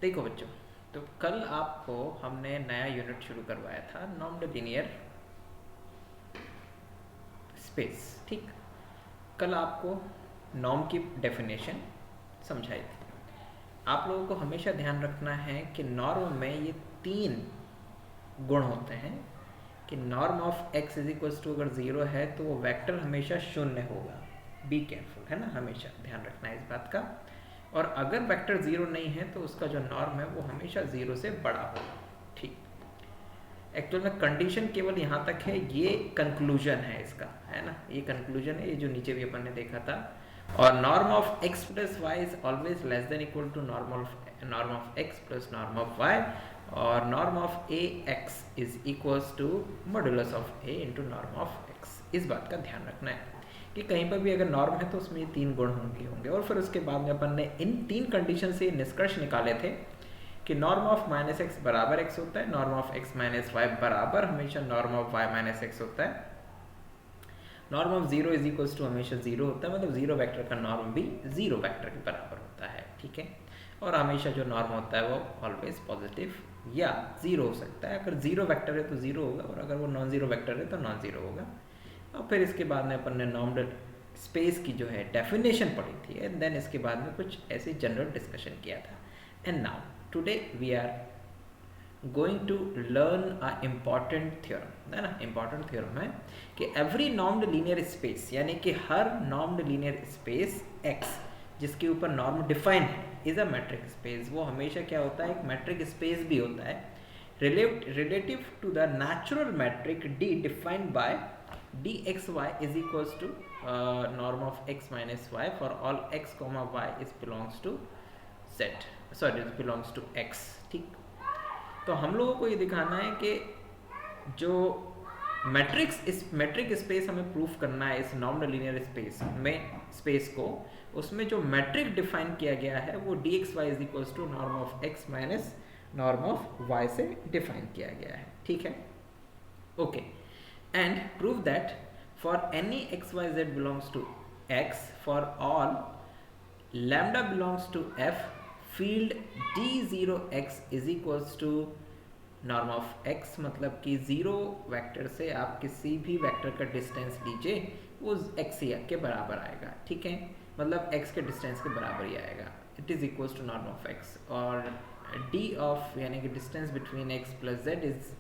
देखो बच्चों, तो कल आपको हमने नया यूनिट शुरू करवाया था, नॉर्म्ड लीनियर स्पेस। ठीक, कल आपको नॉर्म की डेफिनेशन समझाई थी। आप लोगों को हमेशा ध्यान रखना है कि नॉर्म में ये 3 गुण होते हैं कि norm of x is equals to अगर 0 है तो वो वेक्टर हमेशा शून्य होगा। बी केयरफुल, है ना, हमेशा ध्यान रखना है इस बात का। और अगर वेक्टर 0 नहीं है तो उसका जो नॉर्म है वो हमेशा 0 से बड़ा होगा। ठीक, एक्चुअल में कंडीशन केवल यहाँ तक है, ये कंक्लूजन है इसका, है ना, ये कंक्लूजन है, ये जो नीचे भी अपन ने देखा था। और norm of x plus y is always less than equal to norm of x plus norm of y, और norm of a x is equals to modulus of a into norm of x. इस बात का ध्यान रखना है कि कहीं पर भी अगर नॉर्म है तो उसमें ये 3 गुण होंगे। और फिर उसके बाद में अपन ने इन 3 कंडीशन से निष्कर्ष निकाले थे कि नॉर्म ऑफ माइनस एक्स बराबर एक्स होता है, norm of x minus y बराबर हमेशा norm of y minus x होता है, norm of 0 is equals to हमेशा 0 होता है, मतलब 0 वेक्टर का नॉर्म भी 0 वेक्टर के बराबर होता है। ठीक है, और हमेशा जो नॉर्म होता है वो ऑलवेज पॉजिटिव या 0 हो सकता है। अगर 0 वेक्टर है तो 0 होगा, और अगर वो नॉन जीरो वेक्टर है तो नॉन जीरो होगा। और फिर इसके बाद में अपन ने नॉर्म्ड स्पेस की जो है डेफिनेशन पढ़ी थी, एंड देन इसके बाद में कुछ ऐसे जनरल डिस्कशन किया था। And now today we are going to learn a important theorem, है ना। इम्पॉर्टेंट थ्योरम है कि एवरी नॉर्म्ड लीनियर स्पेस, यानी कि हर नॉर्म्ड लीनियर स्पेस x जिसके ऊपर नॉर्म डिफाइन है इज अ मैट्रिक स्पेस। वो हमेशा क्या होता है, एक मैट्रिक स्पेस भी होता है relative to the natural metric d defined by dxy is equals to norm of x minus y for all x comma y is belongs to z, sorry it belongs to x। ठीक, तो हम लोगों को ये दिखाना है कि जो मैट्रिक स्पेस हमें प्रूफ करना है इस नॉर्म्ड लीनियर स्पेस में, स्पेस को, उसमें जो मैट्रिक डिफाइन किया गया है वो dxy is equals to norm of x minus norm of y से डिफाइन किया गया है। ठीक है, okay, and prove that for any xyz belongs to x, for all lambda belongs to f, field d0x is equals to norm of x, मतलब कि 0 vector से आप किसी भी वेक्टर का डिस्टेंस लीजिए वो x के बराबर आएगा। ठीक है, मतलब x के डिस्टेंस के बराबर ही आएगा। It is equals to norm of x, और d ऑफ यानी कि distance between x plus z is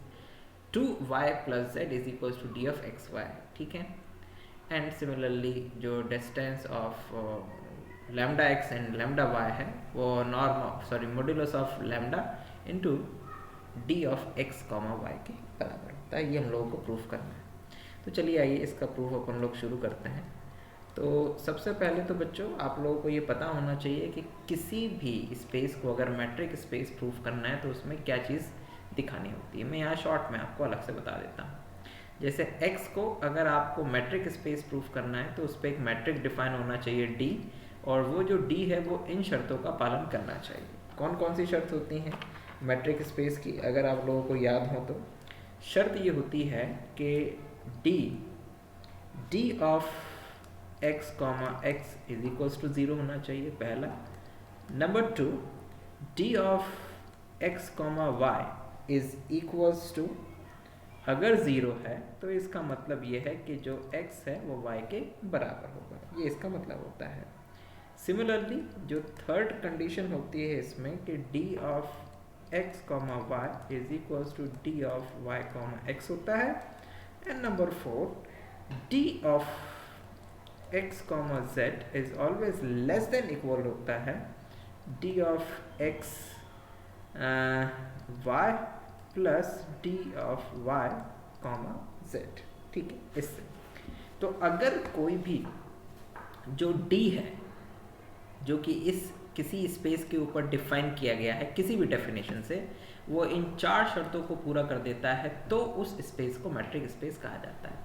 2y plus z is equals to d of x y. ठीक है, एंड सिमिलरली जो distance of lambda x and lambda y है वो modulus of lambda into d of x comma y के बराबर होता है। ये हम लोगों को प्रूफ करना है। तो चलिए आइए इसका प्रूफ अपन लोग शुरू करते हैं। तो सबसे पहले तो बच्चों आप लोगों को ये पता होना चाहिए कि किसी भी स्पेस को अगर मैट्रिक स्पेस प्रूफ करना है तो उसमें क्या चीज़ दिखानी होती है। मैं यहाँ शॉर्ट में आपको अलग से बता देता हूँ। जैसे x को अगर आपको मैट्रिक स्पेस प्रूफ करना है तो उस पर एक मैट्रिक डिफाइन होना चाहिए d, और वो जो d है वो इन शर्तों का पालन करना चाहिए। कौन कौन सी शर्त होती हैं मैट्रिक स्पेस की, अगर आप लोगों को याद हो तो शर्त ये होती है कि d of x comma x is equals to 0 होना चाहिए, पहला। Number 2, d of x comma y is equals to, अगर 0 है तो इसका मतलब ये है कि जो x है वो y के बराबर होगा, ये इसका मतलब होता है। सिमिलरली जो थर्ड कंडीशन होती है इसमें कि d of x comma y is equals to d of y comma x होता है। And number 4, d of x comma z is always less than equal होता है d of x y plus d of y comma z। ठीक है, इससे तो अगर कोई भी जो d है जो कि इस किसी स्पेस के ऊपर डिफाइन किया गया है किसी भी डेफिनेशन से, वो इन 4 शर्तों को पूरा कर देता है तो उस स्पेस को मैट्रिक स्पेस कहा जाता है।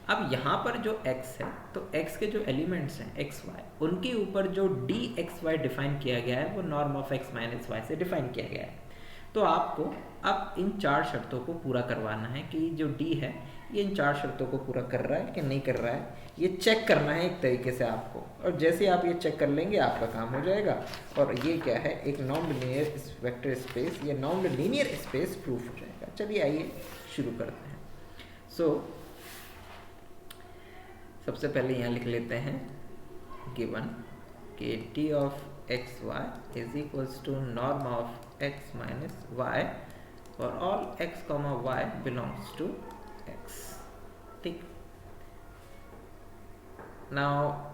अब यहाँ पर जो x है तो x के जो एलिमेंट्स हैं x y, उनके ऊपर जो dxy डिफाइन किया गया है वो norm of x minus y से डिफाइन किया गया है। तो आपको अब इन 4 शर्तों को पूरा करवाना है कि जो d है ये इन 4 शर्तों को पूरा कर रहा है कि नहीं कर रहा है, ये चेक करना है एक तरीके से आपको। और जैसे आप ये चेक कर लेंगे आपका काम हो जाएगा। और ये क्या है, एक नॉन लीनियर वेक्टर स्पेस, ये नॉन लीनियर स्पेस प्रूफ हो जाएगा। चलिए आइए शुरू करते हैं। सबसे पहले यहाँ लिख लेते हैं गिवन कि T of x y is equals to norm of x minus y और all x comma y belongs to x. ठीक, now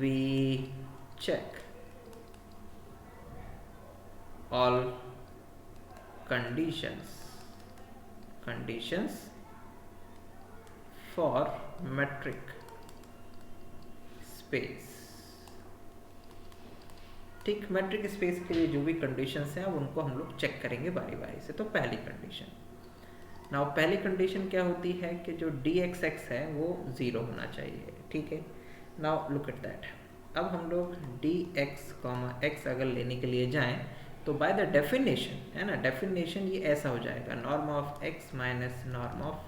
we check all conditions for metric space। ठीक, मेट्रिक स्पेस के लिए जो भी कंडीशंस हैं अब उनको हम लोग चेक करेंगे बारी बारी से। तो पहली कंडीशन, नाउ पहली कंडीशन क्या होती है कि जो डी एक्स एक्स है वो 0 होना चाहिए। ठीक है, नाउ लुक एट दैट। अब हम लोग डी एक्स कॉमा एक्स अगर लेने के लिए जाएं तो बाय द डेफिनेशन, है ना, डेफिनेशन ये ऐसा हो जाएगा, norm of x minus norm of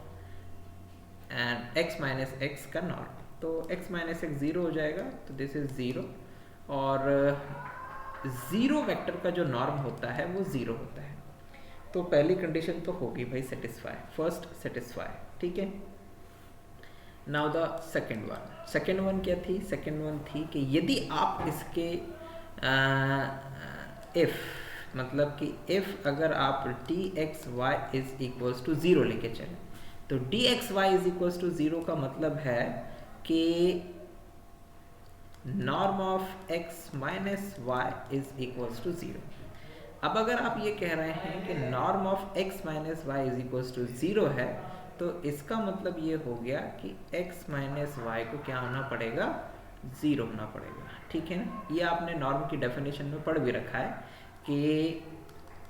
and x minus x का नॉर्म। तो एक्स माइनस एक्स 0 हो जाएगा, तो दिस इज 0। और 0 वेक्टर का जो नॉर्म होता है वो 0 होता है। तो पहली कंडीशन तो होगी भाई सेटिस्फाई, फर्स्ट सेटिस्फाई। ठीक है, नाउ द सेकेंड वन क्या थी? सेकेंड वन थी कि यदि आप इसके इफ, मतलब कि इफ अगर आप d x y is equals to 0 लेके चलें, तो d x y is equals to 0 का मतलब है कि norm of x minus y is equals to 0। अब अगर आप ये कह रहे हैं कि norm of x minus y is equals to 0 है, तो इसका मतलब ये हो गया कि x माइनस वाई को क्या होना पड़ेगा? 0 होना पड़ेगा। ठीक है ना, ये आपने नॉर्म की डेफिनेशन में पढ़ भी रखा है कि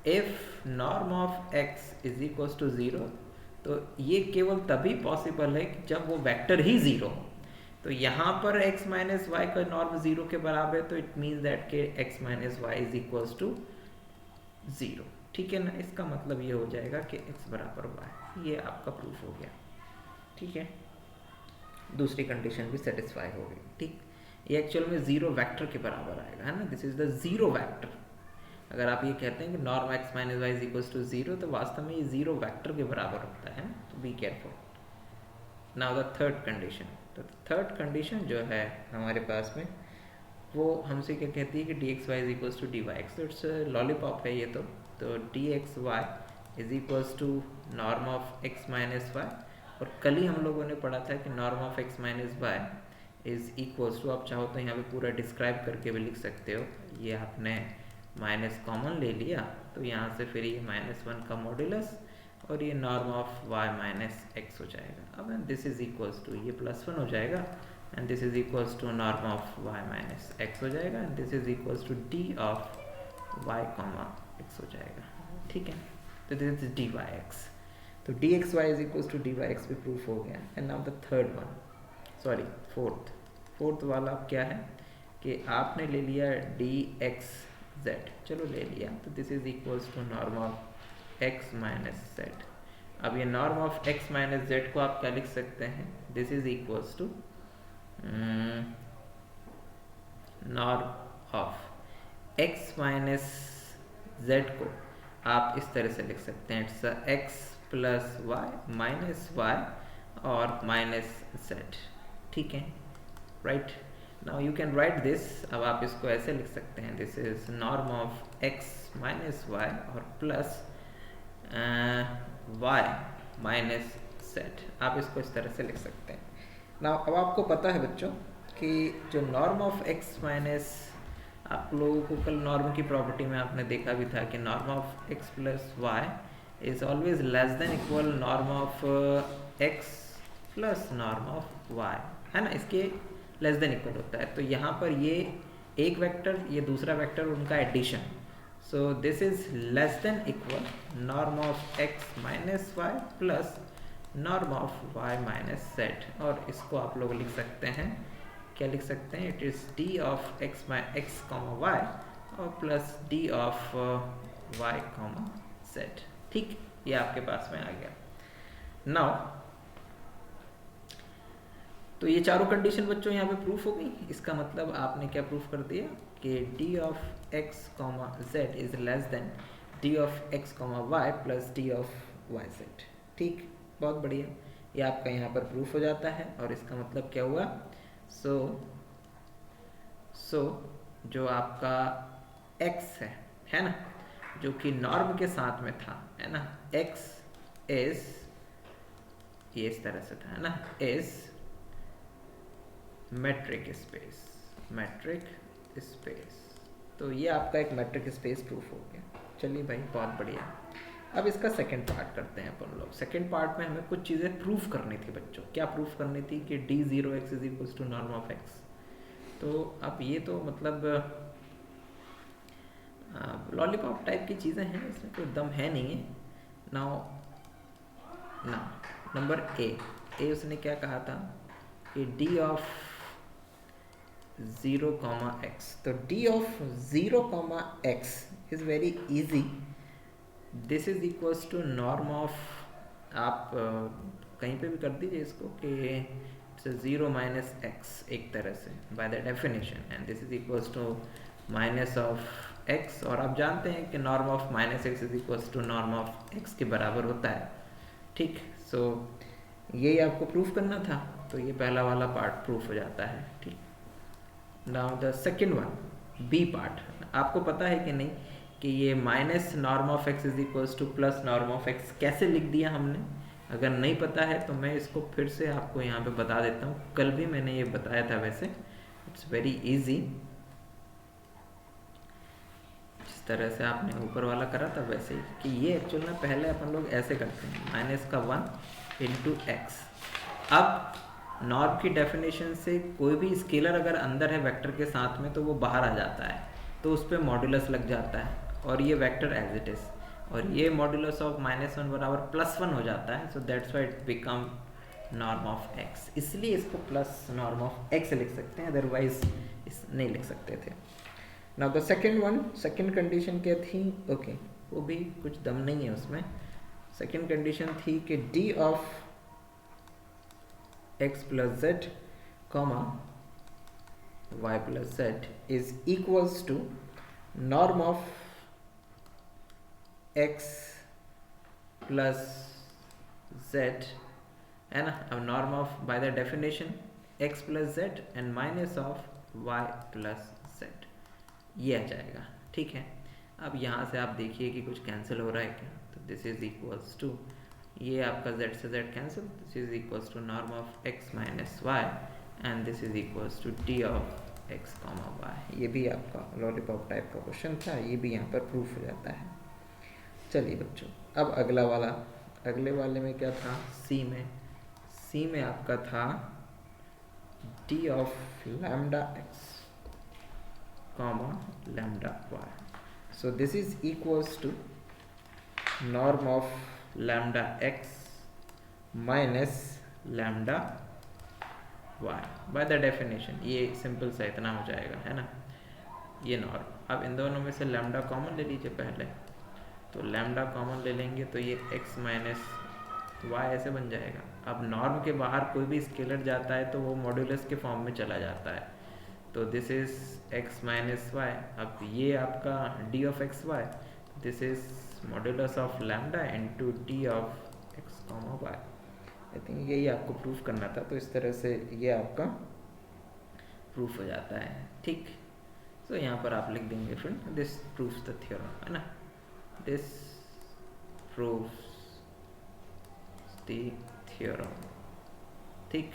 if norm of x is equals to 0, तो ये केवल तभी पॉसिबल है कि जब वो वेक्टर ही 0 हो। तो यहाँ पर x माइनस वाई का नॉर्म 0 के बराबर है, तो इट मीन्स दैट के x minus y is equals to 0। ठीक है ना, इसका मतलब ये हो जाएगा कि x बराबर y। ये आपका प्रूफ हो गया। ठीक है, दूसरी कंडीशन भी सेटिस्फाई हो गई। ठीक, ये एक्चुअल में 0 वेक्टर के बराबर आएगा, है ना, दिस इज द 0 वेक्टर। अगर आप ये कहते हैं कि norm x minus y is equals to 0, तो वास्तव में ये 0 वेक्टर के बराबर होता है, तो be careful. Now the third condition. तो थर्ड कंडीशन जो है हमारे पास में, वो हमसे क्या कहती है कि d x y is equals to d y x. तो इट्स लॉलीपॉप है ये। तो d x y is equals to norm of x minus y. और कल ही हम लोगों ने पढ़ा था कि norm of x minus y is equals to, आप चाहो तो यहाँ पे पूरा डिस्क्राइब करके भी लिख सकते हो। ये आपने माइनस कॉमन ले लिया, तो यहाँ से फिर ये -1 का मॉड्यूलस और ये norm of y minus x हो जाएगा। अब दिस इज इक्वल्स टू ये +1 हो जाएगा, and this is equals to norm of y minus x हो जाएगा, and this is equals to d of y comma x हो जाएगा। ठीक है, तो this is dy x। तो dxy is equals to dy x भी प्रूफ हो गया। and now the third one, sorry fourth वाला अब क्या है कि आपने ले लिया dxz, चलो ले लिया, तो this is equals to norm of x minus z। अब ये norm of x minus z को आप क्या लिख सकते हैं? this is equals to norm of x minus z को आप इस तरह से लिख सकते हैं, it's x plus y minus y और माइनस z। ठीक है, right. Now you can write this. अब आप इसको ऐसे लिख सकते हैं, this is norm of x minus y और प्लस y माइनस z। आप इसको इस तरह से लिख सकते हैं। ना अब आपको पता है बच्चों कि जो नॉर्म ऑफ x माइनस, आप लोगों को कल नॉर्म की प्रॉपर्टी में आपने देखा भी था कि norm of x plus y is always less than equal norm of x plus norm of y, है ना, इसके लेस देन इक्वल होता है। तो यहाँ पर ये एक वेक्टर, ये दूसरा वेक्टर, उनका addition, so this is less than equal norm of x minus y plus norm of y minus z। और इसको आप लोग लिख सकते हैं, क्या लिख सकते हैं? It is d of x comma y और plus d of y comma z। ठीक, ये आपके पास में आ गया। नाउ तो ये चारों कंडीशन बच्चों यहाँ पे प्रूफ हो गई। इसका मतलब आपने क्या प्रूफ कर दिया कि d of x comma z is less than d of x comma y plus d of y z. ठीक, बहुत बढ़िया, ये आपका यहाँ पर प्रूफ हो जाता है। और इसका मतलब क्या हुआ, सो जो आपका x है ना, जो कि नॉर्म के साथ में था, है ना, x इज ये इस तरह से था, है ना, इज मेट्रिक स्पेस। तो ये आपका एक मेट्रिक स्पेस प्रूफ हो गया। चलिए भाई, बहुत बढ़िया। अब इसका सेकंड पार्ट करते हैं अपन लोग। सेकंड पार्ट में हमें कुछ चीज़ें प्रूफ करनी थी बच्चों। क्या प्रूफ करनी थी कि d0x is equals to norm of x। तो अब ये तो मतलब लॉलीपॉप टाइप की चीज़ें हैं, इसमें कोई दम है नहीं है। नाउ नंबर ए उसने क्या कहा था कि d ऑफ 0, x। तो d of 0, x is very easy. This is equals to norm of, आप कहीं पे भी कर दीजिए इसको कि इट्स 0 माइनस एक्स एक तरह से by the definition, and this is equals to minus of x. और आप जानते हैं कि norm of minus x is equals to norm of x के बराबर होता है। ठीक, सो यही आपको प्रूफ करना था, तो ये पहला वाला पार्ट प्रूफ हो जाता है। ठीक, now the second one, B part. आपको पता है कि नहीं कि ये minus norm of x is equals to plus norm of x कैसे लिख दिया हमने? अगर नहीं पता है तो मैं इसको फिर से आपको यहाँ पे बता देता हूँ। कल भी मैंने ये बताया था, वैसे इट्स वेरी इजी। जिस तरह से आपने ऊपर वाला करा था वैसे ही, कि ये एक्चुअल में पहले अपन लोग ऐसे करते हैं, माइनस का 1 इंटू एक्स। अब नॉर्म की डेफिनेशन से कोई भी स्केलर अगर अंदर है वेक्टर के साथ में तो वो बाहर आ जाता है, तो उस पर मॉड्यूलस लग जाता है और ये वेक्टर एज इट इज, और ये मॉड्यूलस ऑफ -1 बराबर +1 हो जाता है। So that's why it become norm of x. इसलिए इसको प्लस नॉर्म ऑफ एक्स लिख सकते हैं, अदरवाइज इस नहीं लिख सकते थे। Now the second one, second condition क्या थी? ओके, वो भी कुछ दम नहीं है उसमें। सेकेंड कंडीशन थी कि d of x plus Z comma y plus z is equals to norm of x plus z, है ना। अब norm of by the definition x plus z and minus of y plus z, ये आ जाएगा। ठीक है, अब यहाँ से आप देखिए कि कुछ कैंसिल हो रहा है क्या? तो दिस इज इक्वल्स टू, ये आपका z से z cancel, this is equals to norm of x minus y and this is equals to d of x comma y. ये भी आपका लॉलीपॉप टाइप का क्वेश्चन था, ये भी यहाँ पर प्रूफ हो जाता है। चलिए बच्चों, अब अगला वाला, अगले वाले में क्या था? सी में आपका था d of lambda x comma lambda y. So this is equals to norm of lambda x minus lambda y by the definition. ये सिंपल सा इतना हो जाएगा, है ना, ये नॉर्म। अब इन दोनों में से लैम्डा कॉमन ले लीजिए पहले, तो लैम्डा कॉमन ले लेंगे तो ये x माइनस वाई ऐसे बन जाएगा। अब नॉर्म के बाहर कोई भी स्केलर जाता है तो वो मॉड्यूलस के फॉर्म में चला जाता है, तो this is x minus y. अब ये आपका d of x y, this is modulus of lambda into d of x comma y. I think यही आपको प्रूफ करना था, तो इस तरह से ये आपका प्रूफ हो जाता है। ठीक, तो यहाँ पर आप लिख देंगे फिर दिस प्रूव्स द थ्योरम, है ना, दिस प्रूव्स द थ्योरम। ठीक,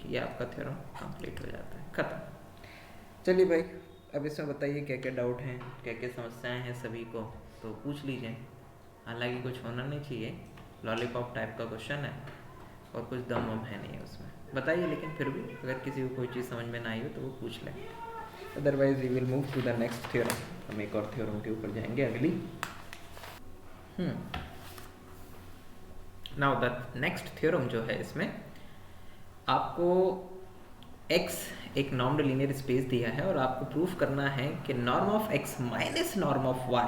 ये आपका थ्योरम कंप्लीट हो जाता है, खत्म। चलिए भाई, अब इसमें बताइए क्या क्या डाउट हैं, क्या क्या समस्याएं हैं सभी को, तो पूछ लीजिए। हालांकि कुछ होना नहीं चाहिए, लॉलीपॉप टाइप का क्वेश्चन है और कुछ दम वम है नहीं है उसमें, बताइए। लेकिन फिर भी अगर किसी को कोई चीज़ समझ में ना आई हो तो वो पूछ लें, otherwise we will move to the next theorem. हम एक और थ्योरम के ऊपर जाएंगे अगली। नाउ द नेक्स्ट थ्योरम जो है, इसमें आपको x एक नॉर्मल लीनियर स्पेस दिया है और आपको प्रूफ करना है कि norm of x minus norm of y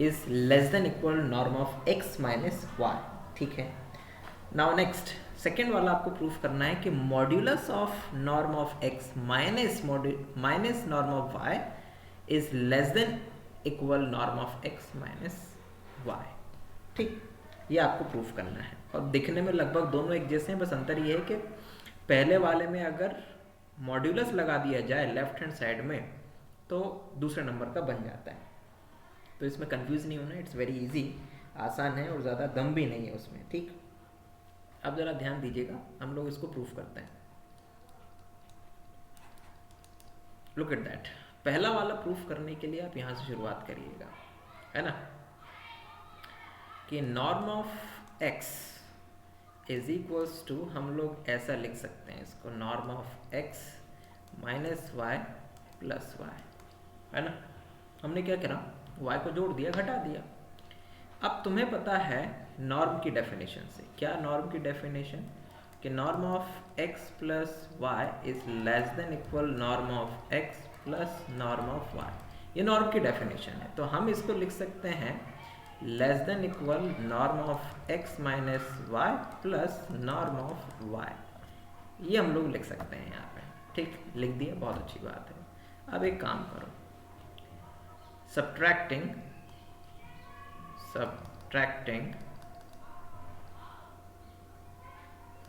is less than equal norm of x minus y, ठीक है। नाउ नेक्स्ट सेकेंड वाला आपको प्रूफ करना है कि modulus of norm of x minus norm of y is less than equal norm of x minus y, ठीक। ये आपको प्रूफ करना है और दिखने में लगभग दोनों एक जैसे हैं, बस अंतर ये है कि पहले वाले में अगर मॉड्यूलस लगा दिया जाए लेफ्ट हैंड साइड में तो दूसरे नंबर का बन जाता है। तो इसमें कंफ्यूज नहीं होना, इट्स वेरी इजी, आसान है और ज़्यादा दम भी नहीं है उसमें, ठीक। अब ज़रा ध्यान दीजिएगा, हम लोग इसको प्रूफ करते हैं। Look at that. पहला वाला प्रूफ करने के लिए आप यहाँ से शुरुआत करिएगा, है ना, कि norm of x is equals to, हम लोग ऐसा लिख सकते हैं इसको, norm of x minus y plus y, है ना। हमने क्या करा, वाई को जोड़ दिया, घटा दिया। अब तुम्हें पता है नॉर्म की डेफिनेशन से, क्या नॉर्म की डेफिनेशन, कि norm of x plus y is less than equal norm of x plus norm of y. ये नॉर्म की डेफिनेशन है, तो हम इसको लिख सकते हैं less than equal norm of x minus y plus norm of y. ये हम लोग लिख सकते हैं यहाँ पे, ठीक, लिख दिया, बहुत अच्छी बात है। अब एक काम करो, subtracting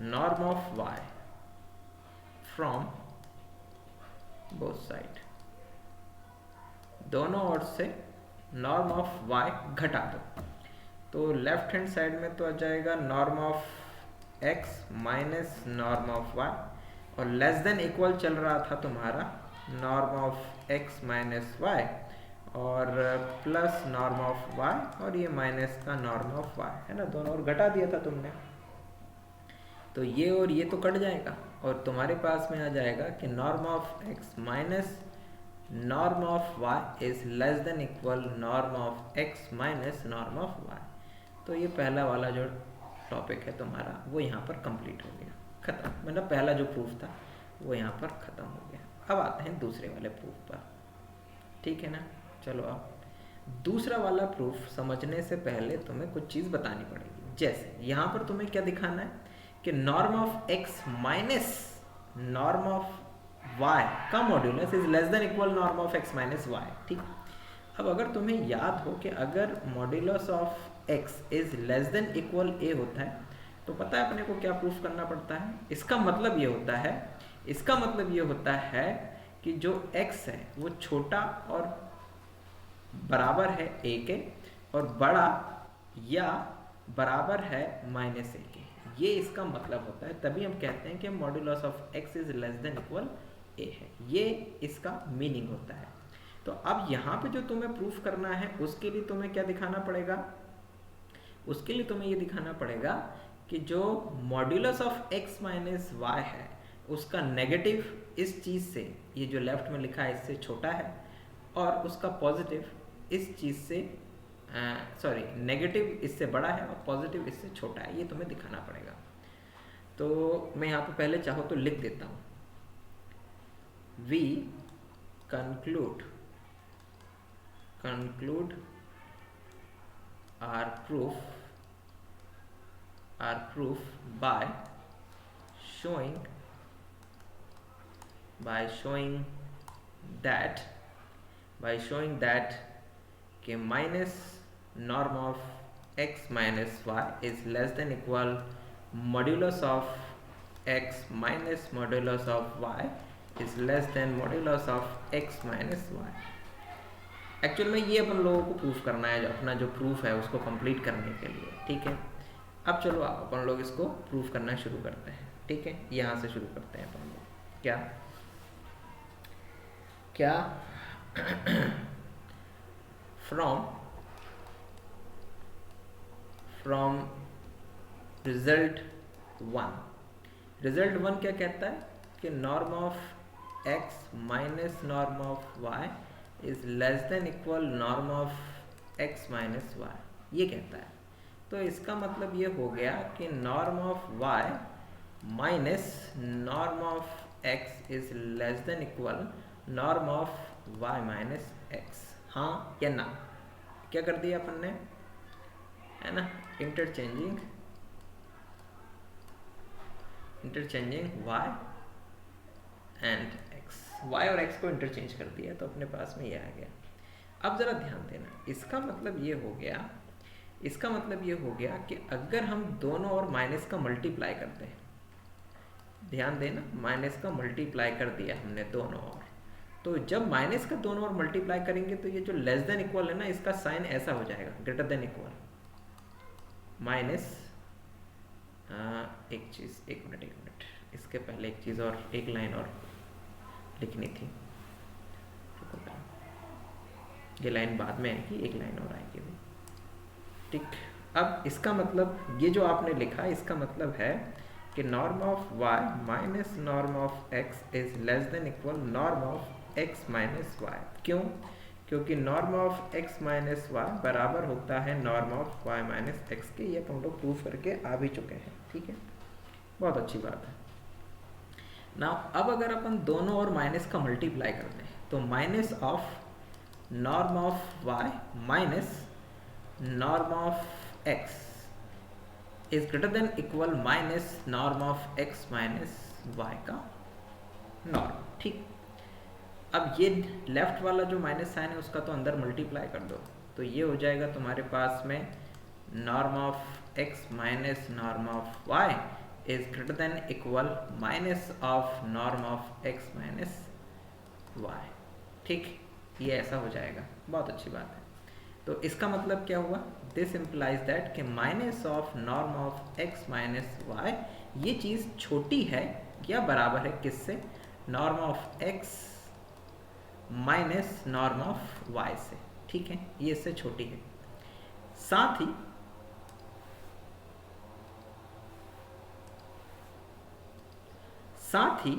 norm of y from both side, दोनों ओर से नॉर्म ऑफ y घटा दो। तो लेफ्ट हैंड साइड में तो आ जाएगा norm of x minus norm of y, और लेस देन इक्वल चल रहा था तुम्हारा norm of x minus y और प्लस नॉर्म ऑफ y, और ये माइनस का नॉर्म ऑफ y, है ना, दोनों ओर घटा दिया था तुमने। तो ये और ये तो कट जाएगा और तुम्हारे पास में आ जाएगा कि norm of x minus norm of y is less than equal norm of x minus norm of y। तो ये पहला वाला जो टॉपिक है तुम्हारा वो यहाँ पर कंप्लीट हो गया, खत्म, मतलब पहला जो प्रूफ था वो यहाँ पर खत्म हो गया। अब आते हैं दूसरे वाले प्रूफ पर, ठीक है ना। चलो अब दूसरा वाला प्रूफ समझने से पहले तुम्हें कुछ चीज़ बतानी पड़ेगी। जैसे यहाँ पर तुम्हें क्या दिखाना है कि norm of x minus norm of y का modulus is less than equal norm of x minus y, ठीक। अब अगर तुम्हें याद हो कि अगर modulus of x is less than equal a होता है तो पता है अपने को क्या प्रूफ करना पड़ता है। इसका मतलब ये होता है कि जो x है वो छोटा और बराबर है a के और बड़ा या बराबर है माइनस a के, ये इसका मतलब होता है। तभी हम कहते हैं कि modulus of x is less than equal a है, ये इसका मीनिंग होता है। तो अब यहाँ पे जो तुम्हें प्रूफ करना है उसके लिए तुम्हें क्या दिखाना पड़ेगा, उसके लिए तुम्हें ये दिखाना पड़ेगा कि जो modulus of x minus y है उसका नेगेटिव इस चीज़ से, ये जो लेफ्ट में लिखा है इससे छोटा है, और उसका पॉजिटिव इस चीज़ से नेगेटिव इससे बड़ा है और पॉजिटिव इससे छोटा है, ये तुम्हें दिखाना पड़ेगा। तो मैं यहाँ पे पहले चाहो तो लिख देता हूँ, we conclude our proof by showing that कि minus norm of x minus y is less than equal modulus of x minus modulus of y is less than modulus of x minus y. Actual में ये अपन लोगों को proof करना है, जो अपना जो प्रूफ है उसको कंप्लीट करने के लिए, ठीक है। अब चलो अपन लोग इसको प्रूफ करना शुरू करते हैं, ठीक है। यहाँ से शुरू करते हैं अपन लोग, क्या फ्रॉम रिजल्ट वन क्या कहता है कि norm of x minus norm of y is less than equal norm of x minus y, ये कहता है। तो इसका मतलब ये हो गया कि norm of y minus norm of x is less than equal norm of y minus x, हाँ या ना, क्या कर दिया अपन ने, है ना, interchanging y and x, y और x को इंटरचेंज कर दिया तो अपने पास में ये आ गया। अब ज़रा ध्यान देना, इसका मतलब ये हो गया, इसका मतलब ये हो गया कि अगर हम दोनों और माइनस का मल्टीप्लाई करते हैं, ध्यान देना, माइनस का मल्टीप्लाई कर दिया हमने दोनों और, तो जब माइनस का दोनों और मल्टीप्लाई करेंगे तो ये जो लेस देन इक्वल है ना, इसका साइन ऐसा हो जाएगा, ग्रेटर देन इक्वल माइनस, एक चीज़, एक मिनट, इसके पहले एक चीज़ और, एक लाइन और लिखनी थी, ये लाइन बाद में आएगी, एक लाइन और आएगी भी, ठीक। अब इसका मतलब ये जो आपने लिखा, इसका मतलब है कि norm of y minus norm of x is less than equal norm of x minus y। क्यों? क्योंकि norm of x minus y बराबर होता है norm of y minus x के। ये हम लोग प्रूफ करके आ भी चुके हैं, ठीक है, बहुत अच्छी बात है ना। अब अगर अपन दोनों और माइनस का मल्टीप्लाई करते हैं तो minus of norm of y minus norm of x is greater than equal minus norm of x minus y का नॉर्म, ठीक। अब ये लेफ्ट वाला जो माइनस साइन है उसका तो अंदर मल्टीप्लाई कर दो, तो ये हो जाएगा तुम्हारे पास में norm of x minus norm of y is greater than equal minus of norm of x minus y, ठीक। ये ऐसा हो जाएगा, बहुत अच्छी बात है। तो इसका मतलब क्या हुआ, दिस इम्प्लाइज दैट कि minus of norm of x minus y ये चीज़ छोटी है या बराबर है किससे, norm of x minus norm of y से, ठीक है, ये इससे छोटी है। साथ ही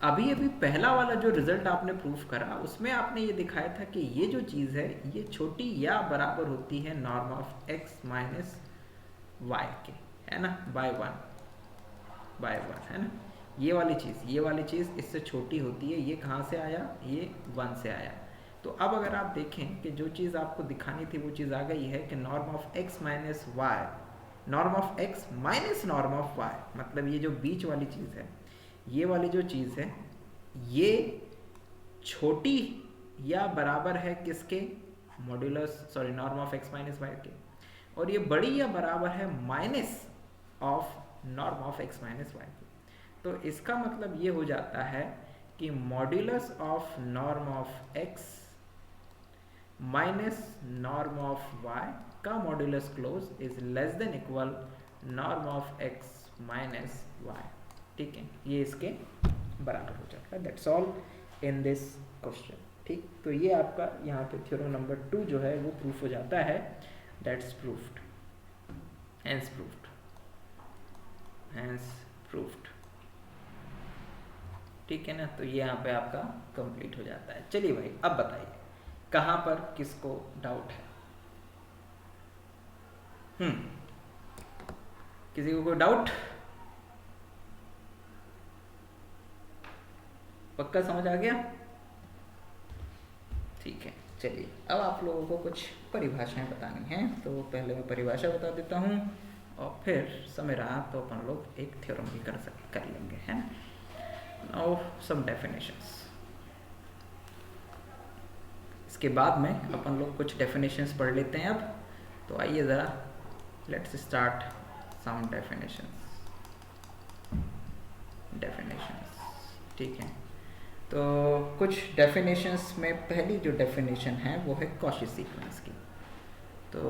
अभी अभी पहला वाला जो रिजल्ट आपने प्रूफ करा उसमें आपने ये दिखाया था कि ये जो चीज़ है ये छोटी या बराबर होती है norm of x minus y के, है ना, बाय वन है ना। ये वाली चीज़ इससे छोटी होती है। ये कहाँ से आया, ये 1 से आया। तो अब अगर आप देखें कि जो चीज़ आपको दिखानी थी वो चीज़ आ गई है कि norm of x minus y, norm of x minus norm of y, मतलब ये जो बीच वाली चीज़ है, ये वाली जो चीज़ है ये छोटी या बराबर है किसके, norm of x minus y के, और ये बड़ी या बराबर है minus of norm of x minus y के। तो इसका मतलब ये हो जाता है कि modulus of norm of x minus norm of y का modulus close is less than equal norm of x minus y, ठीक है, ये इसके बराबर हो जाता है। That's all in this question, ठीक। तो ये आपका यहाँ पे थ्योरम नंबर 2 जो है वो प्रूफ हो जाता है, दैट्स प्रूफ्ड, हैंस प्रूफ्ड, ठीक है ना। तो ये यहाँ पे आपका कंप्लीट हो जाता है। चलिए भाई, अब बताइए कहाँ पर किसको डाउट है, किसी को कोई डाउट, पक्का समझ आ गया, ठीक है। चलिए अब आप लोगों को कुछ परिभाषाएं बतानी हैं, तो पहले मैं परिभाषा बता देता हूँ और फिर समय रहा तो अपन लोग एक थ्योरम भी कर लेंगे, है ना। नाउ सम डेफिनेशंस, इसके बाद में अपन लोग कुछ डेफिनेशंस पढ़ लेते हैं। अब तो आइए ज़रा लेट्स स्टार्ट सम डेफिनेशंस, ठीक है। तो कुछ डेफिनेशंस में पहली जो डेफिनेशन है वो है कॉशी सीक्वेंस की। तो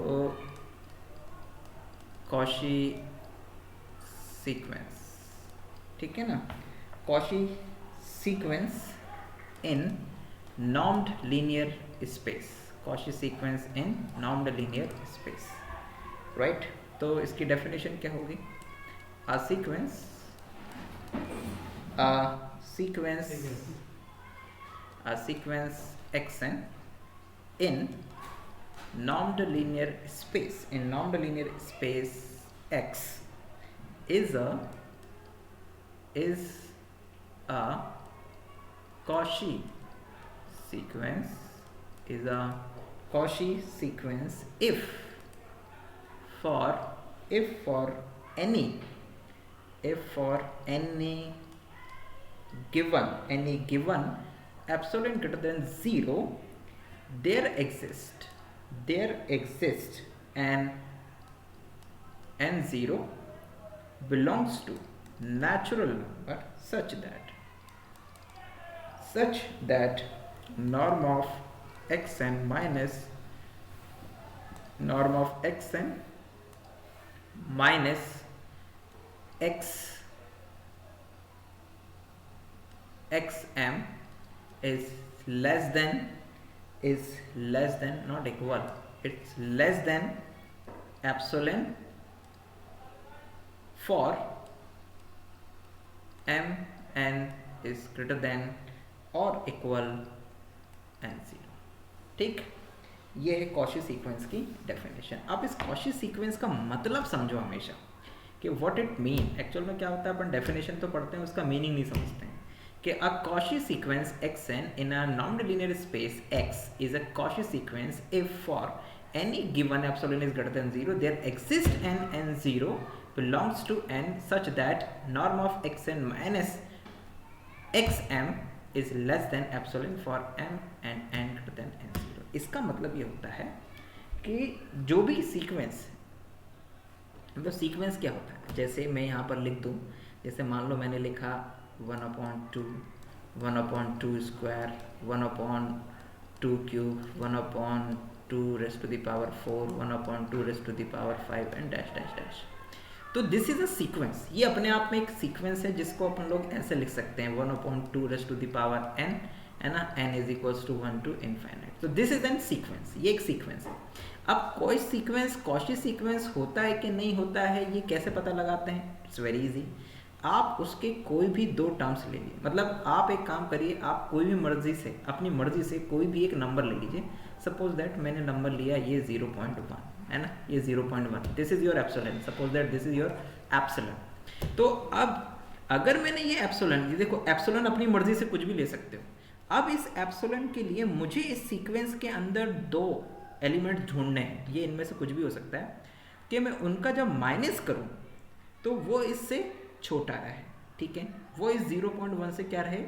कॉशी सीक्वेंस, ठीक है ना, Cauchy sequence in normed linear space, Cauchy sequence in normed linear space, right. तो इसकी डेफिनेशन क्या होगी, a sequence xn in normed linear space, x is a Cauchy sequence, is a Cauchy sequence if for any given epsilon greater than 0, there exists an n0 belongs to natural number such that norm of xn minus xm is less than not equal, it's less than epsilon for mn is greater than or equal n0। ठीक, ये है Cauchy sequence की definition. अब इस Cauchy sequence का मतलब समझो हमेशा कि व्हाट इट मीन। एक्चुअल में क्या होता है, अपन डेफिनेशन तो पढ़ते हैं, उसका मीनिंग नहीं समझते हैं। कि a Cauchy sequence xn in a non-linear space x is a Cauchy sequence if for any given epsilon is greater than 0 there exists an n0 belongs to n such that norm of xn minus xm is less than epsilon for m and n greater than n0। इसका मतलब ये होता है कि जो भी sequence, मतलब sequence क्या होता है, जैसे मैं यहाँ पर लिख दूँ, जैसे मान लो मैंने लिखा 1/2 1/2 square 1/2 cube 1/2 raised to the power 4 1/2 raised to the power 5 and dash dash dash. तो दिस इज अ सीक्वेंस, ये अपने आप में एक सीक्वेंस है जिसको अपन लोग ऐसे लिख सकते हैं 1/2 raised to the power n, है ना, n is equals to 1 to infinite। तो दिस इज एन सीक्वेंस, ये एक सीक्वेंस है। अब कोई सीक्वेंस कॉची सीक्वेंस होता है कि नहीं होता है, ये कैसे पता लगाते हैं? It's very easy. आप उसके कोई भी दो टर्म्स ले लीजिए, मतलब आप एक काम करिए, आप कोई भी मर्जी से, अपनी मर्जी से कोई भी एक नंबर ले लीजिए। सपोज दैट मैंने नंबर लिया ये 0.1, है ना, ये 0.1, this is your epsilon. Suppose that this is your epsilon. तो अब अगर मैंने ये एप्सिलॉन, ये देखो एप्सिलॉन अपनी मर्जी से कुछ भी ले सकते हो। अब इस एप्सिलॉन के लिए मुझे इस सीक्वेंस के अंदर दो एलिमेंट ढूंढने हैं, ये इनमें से कुछ भी हो सकता है, कि मैं उनका जब माइनस करूं तो वो इससे छोटा रहे, ठीक है, वो इस 0.1 से क्या रहे,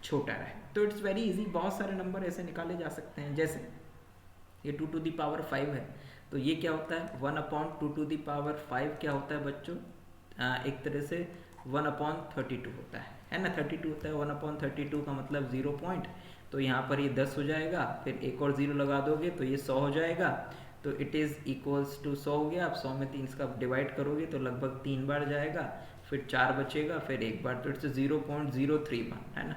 छोटा रहे। तो इट्स वेरी इजी, बहुत सारे नंबर ऐसे निकाले जा सकते हैं। जैसे ये 2 to the power 5 है, तो ये क्या होता है 1/2 to the power 5 क्या होता है बच्चों, एक तरह से 1/32 होता है ना, 32 होता है। 1/32 का मतलब 0 पॉइंट, तो यहाँ पर ये 10 हो जाएगा, फिर एक और 0 लगा दोगे तो ये 100 हो जाएगा। तो इट इज़ इक्वल्स टू 100 हो गया। आप 100 में 3 इसका डिवाइड करोगे तो लगभग 3 बार जाएगा, फिर 4 बचेगा, फिर एक बार, तो इट्स 0.031, है ना।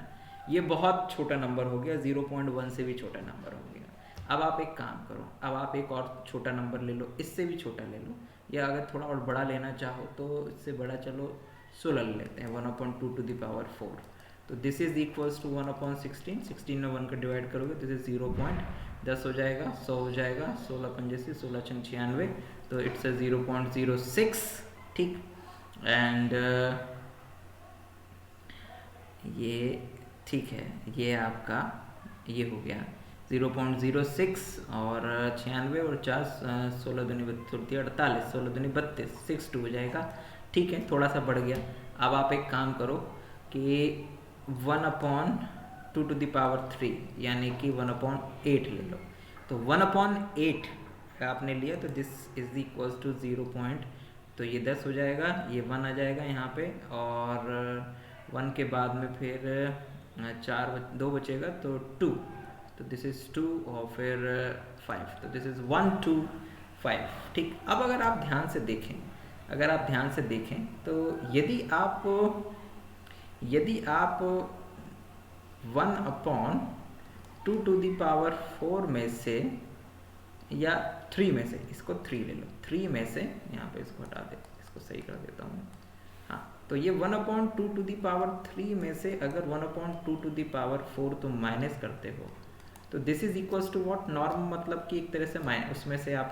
ये बहुत छोटा नंबर हो गया, 0.1 से भी छोटा नंबर हो गया। अब आप एक काम करो, अब आप एक और छोटा नंबर ले लो, इससे भी छोटा ले लो, या अगर थोड़ा और बड़ा लेना चाहो तो इससे बड़ा चलो 16 ले लेते हैं, 1/2 to the power 4। तो दिस इज इक्वल्स टू 1/16, 16 में 1 का डिवाइड करोगे तो दिस इज 0.10 हो जाएगा, 100 हो जाएगा, 16 पंजे से 16 छंग 96, तो इट्स 0.06, ठीक। एंड ये ठीक है, ये आपका ये हो गया 0.06 और 96 और 4 16 दूनी 48, 16 दूनी 32, 62 हो जाएगा, ठीक है, थोड़ा सा बढ़ गया। अब आप एक काम करो कि 1/2 to the power 3 यानी कि 1/8 ले लो। तो 1/8 आपने लिया तो this is equals to 0 point, तो ये 10 हो जाएगा, ये 1 आ जाएगा यहाँ पे, और 1 के बाद में फिर 2 बचेगा तो 2, तो दिस इज 2 और फिर 5, तो दिस इज 1 2 5, ठीक। अब अगर आप ध्यान से देखें, तो यदि आप 1/2 to the power 4 में से या 3 में से, इसको 3 ले लो, 3 में से यहाँ पे इसको हटा दे, इसको सही कर देता हूँ, हाँ। तो ये 1/2 to the power 3 में से अगर 1/2 to the power 4 तुम माइनस करते हो तो this is equals to what, norm, मतलब कि एक तरह से उसमें से आप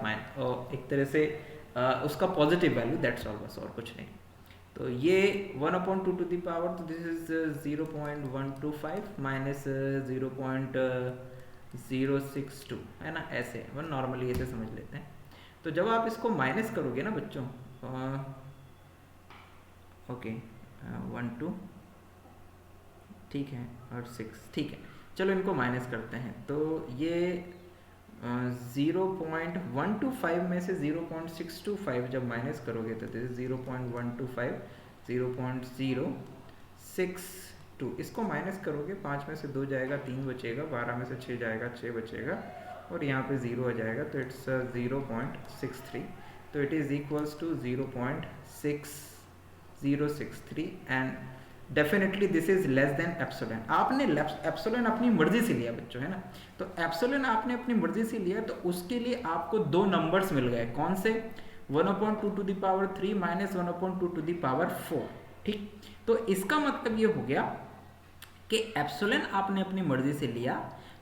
एक तरह से उसका पॉजिटिव वैल्यू, दैट्स ऑल, बस और कुछ नहीं। तो ये 1/2 to the power, तो दिस इज 0.125 माइनस 0.125 062 है ना, ऐसे वो नॉर्मली ऐसे समझ लेते हैं। तो जब आप इसको माइनस करोगे ना बच्चों, ओके 1 2 ठीक है और 6 ठीक है, चलो इनको माइनस करते हैं। तो ये 0.125 में से 0.625 जब माइनस करोगे तो दिस 0.125 0.062, इसको माइनस करोगे 5 में से 2 जाएगा 3 बचेगा, 12 में से 6 जाएगा 6 बचेगा और यहाँ पे 0 आ जाएगा तो इट्स 0.63, तो it is equals to 0.6063 and definitely this is less than epsilon. आपने एप्सिलॉन अपनी मर्जी से लिया बच्चों, है ना, तो एप्सिलॉन आपने अपनी मर्जी से लिया तो उसके लिए आपको दो नंबर्स मिल गए, कौन से, 1/2 to the power 3 minus 1/2 to the power 4, ठीक। तो इसका मतलब ये हो गया कि एप्सिलॉन आपने अपनी मर्जी से लिया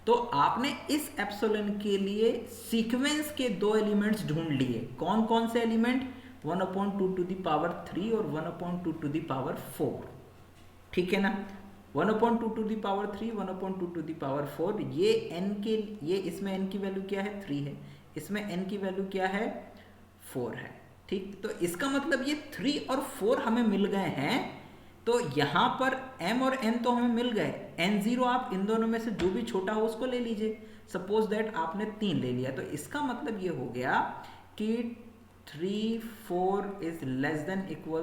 तो आपने इस एप्सिलॉन के लिए सीक्वेंस के दो एलिमेंट्स ढूंढ लिए, कौन कौन से एलिमेंट, 1/2 टू द पावर 3 और 1/2 टू द पावर 4, ठीक है ना। 1/2 to the power 3, 1/2 to the power 4, ये n के, ये इसमें n की वैल्यू क्या है, 3 है, इसमें n की वैल्यू क्या है, 4 है, ठीक। तो इसका मतलब ये 3 और 4 हमें मिल गए हैं, तो यहाँ पर m और n तो हमें मिल गए, n0 आप इन दोनों में से जो भी छोटा हो उसको ले लीजिए, सपोज दैट आपने 3 ले लिया, तो इसका मतलब ये हो गया कि 3 4 इज लेस देन इक्वल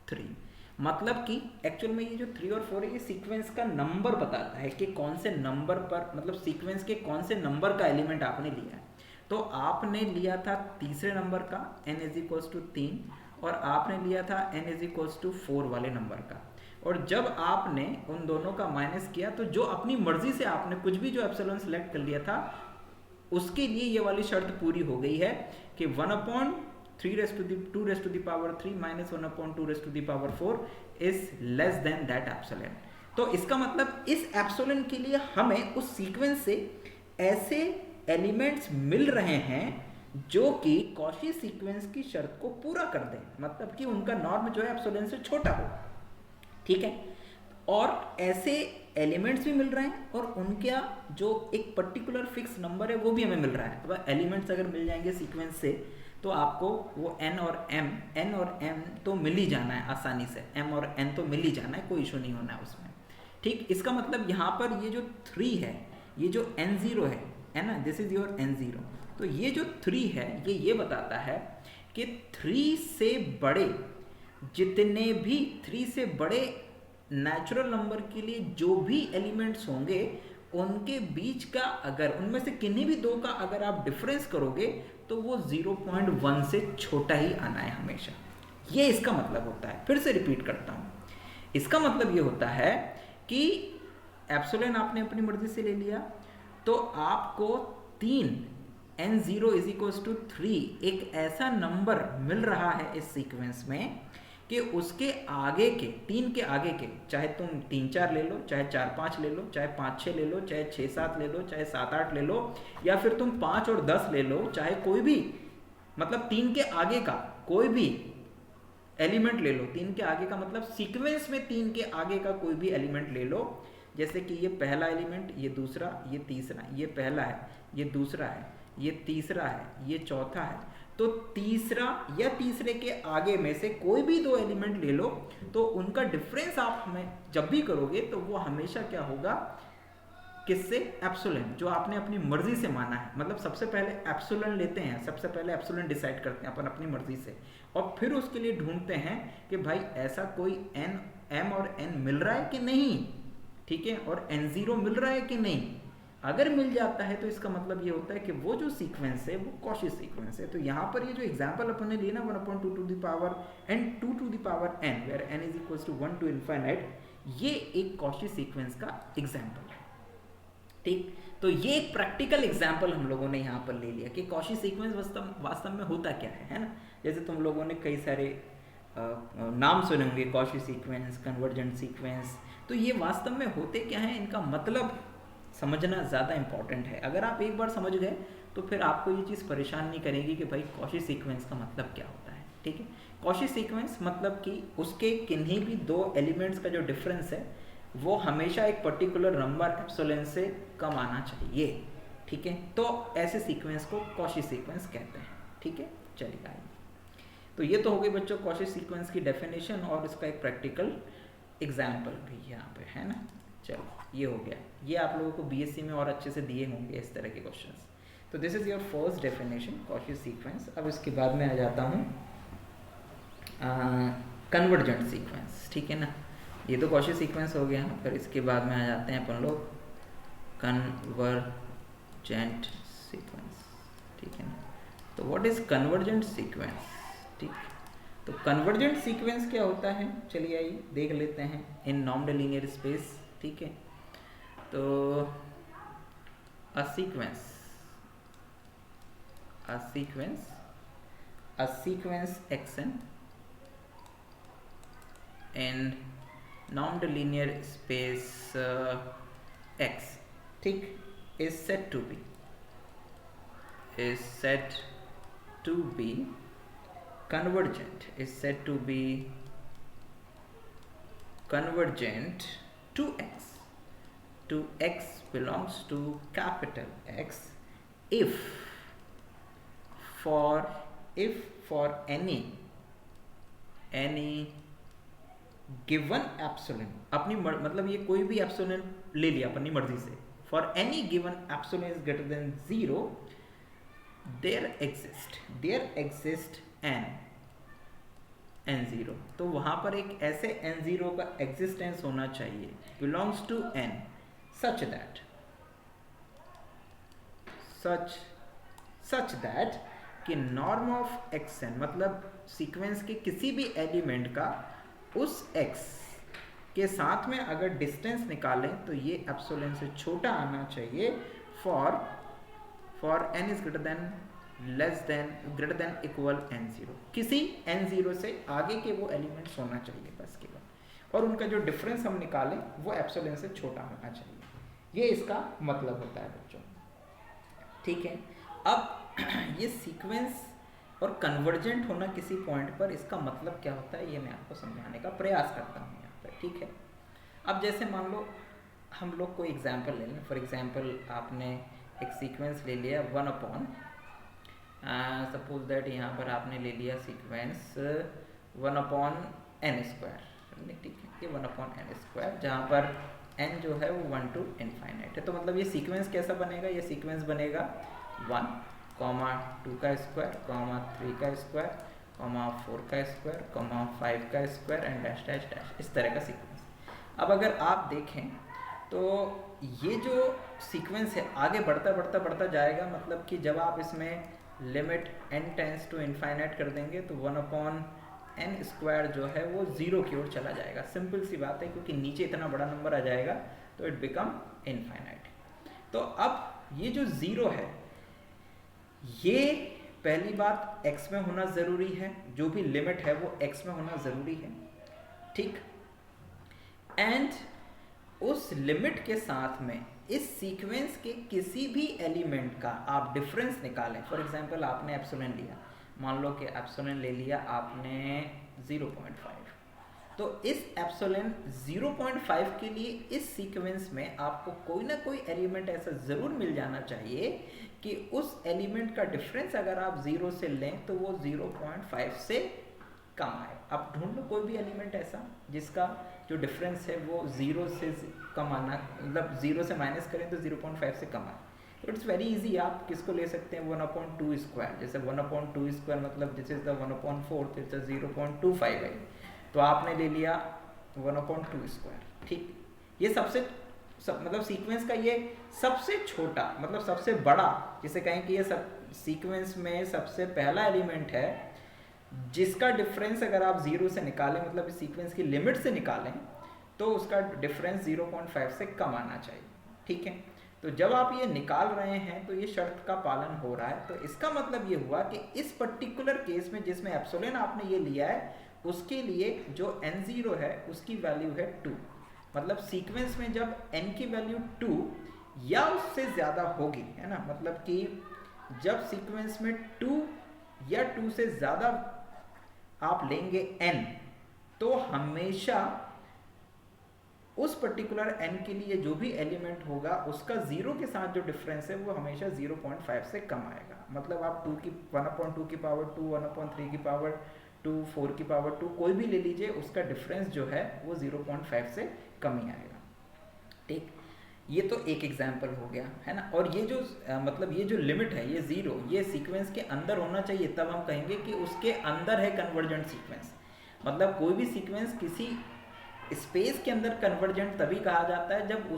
3, मतलब कि एक्चुअल में ये जो 3 और 4 है ये सीक्वेंस का नंबर बताता है कि कौन से नंबर पर, मतलब सीक्वेंस के कौन से नंबर का एलिमेंट आपने लिया है। तो आपने लिया था तीसरे नंबर का n = 3 और आपने लिया था n = 4 वाले नंबर का, और जब आपने उन दोनों का माइनस किया तो जो अपनी मर्जी से आपने कुछ भी जो एप्सिलॉन सेलेक्ट कर लिया था उसके लिए ये वाली शर्त पूरी हो गई है कि 1/2 to the power 3 minus 1/2 to the power 4 is less than that epsilon। तो इसका मतलब इस एप्सिलॉन के लिए हमें उस सीक्वेंस से ऐसे एलिमेंट्स मिल रहे हैं जो कि कॉची सीक्वेंस की शर्त को पूरा कर दें, मतलब कि उनका नॉर्म जो है एप्सिलॉन से छोटा हो, ठीक है। और ऐसे एलिमेंट्स भी मिल रहे हैं और उनका जो एक पर्टिकुलर फिक्स नंबर है वो भी हमें मिल रहा है। अब एलिमेंट्स अगर मिल जाएंगे सीक्वेंस से तो आपको वो n और m तो मिल ही जाना है आसानी से, m और n तो मिल ही जाना है, कोई इशू नहीं होना है उसमें, ठीक। इसका मतलब यहाँ पर ये जो 3 है, ये जो n0 है ना, दिस इज योर n0, तो ये जो 3 है ये बताता है कि 3 से बड़े जितने भी 3 से बड़े नेचुरल नंबर के लिए जो भी एलिमेंट्स होंगे उनके बीच का, अगर उनमें से किन्हीं भी दो का अगर आप डिफरेंस करोगे तो वो 0.1 से छोटा ही आना है हमेशा, ये इसका मतलब होता है। फिर से रिपीट करता हूँ, इसका मतलब ये होता है कि एप्सिलॉन आपने अपनी मर्जी से ले लिया तो आपको 3 n0 = 3 एक ऐसा नंबर मिल रहा है इस सीक्वेंस में कि उसके आगे के, 3 के आगे के, चाहे तुम 3 4 ले लो, चाहे 4 5 ले लो, चाहे 5 6 ले लो, चाहे 6 7 ले लो, चाहे 7 8 ले लो, या फिर तुम 5 और 10 ले लो, चाहे कोई भी, मतलब 3 के आगे का कोई भी एलिमेंट ले लो, 3 के आगे का मतलब सीक्वेंस में 3 के आगे का कोई भी एलिमेंट ले लो, जैसे कि ये पहला एलिमेंट, ये दूसरा, ये तीसरा, ये पहला है, ये दूसरा है, ये तीसरा है, ये चौथा है, तो तीसरा या तीसरे के आगे में से कोई भी दो एलिमेंट ले लो तो उनका डिफरेंस आप हमें जब भी करोगे तो वो हमेशा क्या होगा, किससे, एप्सिलॉन, जो आपने अपनी मर्जी से माना है। मतलब सबसे पहले एप्सिलॉन लेते हैं, सबसे पहले एप्सिलॉन डिसाइड करते हैं अपन अपनी मर्जी से, और फिर उसके लिए ढूंढते हैं कि भाई ऐसा कोई m और n मिल रहा है कि नहीं, ठीक है, और n0 मिल रहा है कि नहीं। अगर मिल जाता है तो इसका मतलब ये होता है कि वो जो सीक्वेंस है वो कॉची सीक्वेंस है। तो यहाँ पर ये जो एग्जांपल अपन ने लिया ना 1/2 to the power n 2 to the power n where n is equals to 1 to infinite, ये एक कॉची सीक्वेंस का एग्जांपल है, ठीक। तो ये एक प्रैक्टिकल एग्जांपल हम लोगों ने यहाँ पर ले लिया कि कॉची सीक्वेंस वास्तव में होता क्या है ना। जैसे तुम लोगों ने कई सारे नाम सुने होंगे, कॉची सीक्वेंस, कन्वर्जेंट सीक्वेंस, तो ये वास्तव में होते क्या है, इनका मतलब समझना ज़्यादा इंपॉर्टेंट है। अगर आप एक बार समझ गए तो फिर आपको ये चीज़ परेशान नहीं करेगी कि भाई कॉची सीक्वेंस का मतलब क्या होता है, ठीक है। कॉची सीक्वेंस मतलब कि उसके किन्हीं भी दो एलिमेंट्स का जो डिफरेंस है वो हमेशा एक पर्टिकुलर नंबर एप्सिलॉन से कम आना चाहिए, ठीक है, तो ऐसे सीक्वेंस को कॉची सीक्वेंस कहते हैं। ठीक है, चलिए आइए, तो ये तो हो गई बच्चों कॉची सीक्वेंस की डेफिनेशन और इसका एक प्रैक्टिकल एग्जाम्पल भी यहाँ पे है ना। चलो ये हो गया, ये आप लोगों को बीएससी में और अच्छे से दिए होंगे इस तरह के क्वेश्चंस। तो this is your first definition Cauchy sequence. अब इसके बाद में आ जाता हूँ कन्वर्जेंट सीक्वेंस। ठीक है ना, ये तो कॉची सीक्वेंस हो गया, फिर इसके बाद में आ जाते हैं अपन लोग कन्वर्जेंट सीक्वेंस। ठीक है ना, तो व्हाट इज कन्वर्जेंट सीक्वेंस। ठीक, तो कन्वर्जेंट सीक्वेंस क्या होता है, चलिए आइए देख लेते हैं इन नॉन लीनियर स्पेस। ठीक है, तो अ sequence xn in non-linear space x, ठीक, is said to be convergent, is said to be convergent to x belongs to capital X if for any given epsilon, अपनी मतलब ये कोई भी epsilon ले लिया अपनी मर्जी से, for any given epsilon is greater than 0 there exist n0, तो वहां पर एक ऐसे n0 का एग्जिस्टेंस होना चाहिए belongs to n such that कि नॉर्म ऑफ xn मतलब सीक्वेंस के किसी भी एलिमेंट का उस x के साथ में अगर डिस्टेंस निकालें तो ये एप्सिलॉन से छोटा आना चाहिए for n is greater than equal n0, किसी n0 से आगे के वो एलिमेंट्स होना चाहिए बस केवल, और उनका जो डिफरेंस हम निकालें वो एप्सिलॉन से छोटा होना चाहिए। ये इसका मतलब होता है बच्चों। ठीक है, अब ये सीक्वेंस और कन्वर्जेंट होना किसी पॉइंट पर, इसका मतलब क्या होता है ये मैं आपको समझाने का प्रयास करता हूँ यहाँ पर। ठीक है, अब जैसे मान लो हम लोग कोई एग्जांपल ले लें, फॉर एग्जांपल आपने एक सीक्वेंस ले लिया 1/, सपोज दैट यहाँ पर आपने ले लिया सीक्वेंस 1/n²। ठीक है, ये 1/n², जहाँ पर n जो है वो 1 to infinite है। तो मतलब ये सीक्वेंस कैसा बनेगा, ये सीक्वेंस बनेगा 1, 2 का स्क्वायर, 3 का स्क्वायर, 4 का स्क्वायर, 5 का square and dash dash dash, इस तरह का सीक्वेंस। अब अगर आप देखें तो ये जो सीक्वेंस है आगे बढ़ता जाएगा, मतलब कि जब आप इसमें limit n tends to infinite कर देंगे तो 1/n² जो है वो 0 की ओर चला जाएगा। सिंपल सी बात है, क्योंकि नीचे इतना बड़ा नंबर आ जाएगा तो इट बिकम इनफाइनाइट। तो अब ये जो 0 है, ये पहली बात x में होना ज़रूरी है, जो भी लिमिट है वो x में होना ज़रूरी है। ठीक, एंड उस लिमिट के साथ में इस सीक्वेंस के किसी भी एलिमेंट का आप डिफरेंस निकालें। फॉर एग्जांपल आपने एप्सिलॉन लिया, मान लो कि एप्सिलॉन ले लिया आपने 0.5, तो इस एप्सिलॉन 0.5 के लिए इस सीक्वेंस में आपको कोई ना कोई एलिमेंट ऐसा ज़रूर मिल जाना चाहिए कि उस एलिमेंट का डिफरेंस अगर आप 0 से लें तो वो 0.5 से कम आए। आप ढूंढ लो कोई भी एलिमेंट ऐसा जिसका जो डिफरेंस है वो 0 से कम आना, मतलब 0 से माइनस करें तो 0.5 से कम आए। इट्स वेरी इजी, आप किसको ले सकते हैं 1/2², जैसे 1/2² मतलब this is the 1/4, this is 0.25 है, तो आपने ले लिया 1/2²। ठीक, ये मतलब सीक्वेंस का ये सबसे छोटा मतलब सबसे बड़ा, जिसे कहें कि ये सब सीक्वेंस में सबसे पहला एलिमेंट है जिसका डिफरेंस अगर आप 0 से निकालें, मतलब इस सीक्वेंस की लिमिट से निकालें, तो उसका डिफरेंस 0.5 से कम आना चाहिए। ठीक है, तो जब आप ये निकाल रहे हैं तो ये शर्त का पालन हो रहा है। तो इसका मतलब ये हुआ कि इस पर्टिकुलर केस में जिसमें एप्सिलॉन आपने ये लिया है, उसके लिए जो n0 है उसकी वैल्यू है 2। मतलब सीक्वेंस में जब n की वैल्यू 2 या उससे ज़्यादा होगी, है ना, मतलब कि जब सीक्वेंस में 2 या 2 से ज़्यादा आप लेंगे n, तो हमेशा उस पर्टिकुलर n के लिए जो भी एलिमेंट होगा उसका 0 के साथ जो डिफरेंस है वो हमेशा 0.5 से कम आएगा। मतलब आप 1/2 की पावर 2, 1/3 की पावर 2, 4 की पावर 2 कोई भी ले लीजिए, उसका डिफरेंस जो है वो 0.5 से कम ही आएगा। ठीक, ये तो एक एग्जाम्पल हो गया है ना। और ये जो मतलब ये जो लिमिट है, ये 0, ये सीक्वेंस के अंदर होना चाहिए, तब हम कहेंगे कि उसके अंदर है कन्वर्जेंट सीक्वेंस। मतलब कोई भी सीक्वेंस किसी स्पेस के अंदर कन्वर्जेंट तभी कहा जाता है जब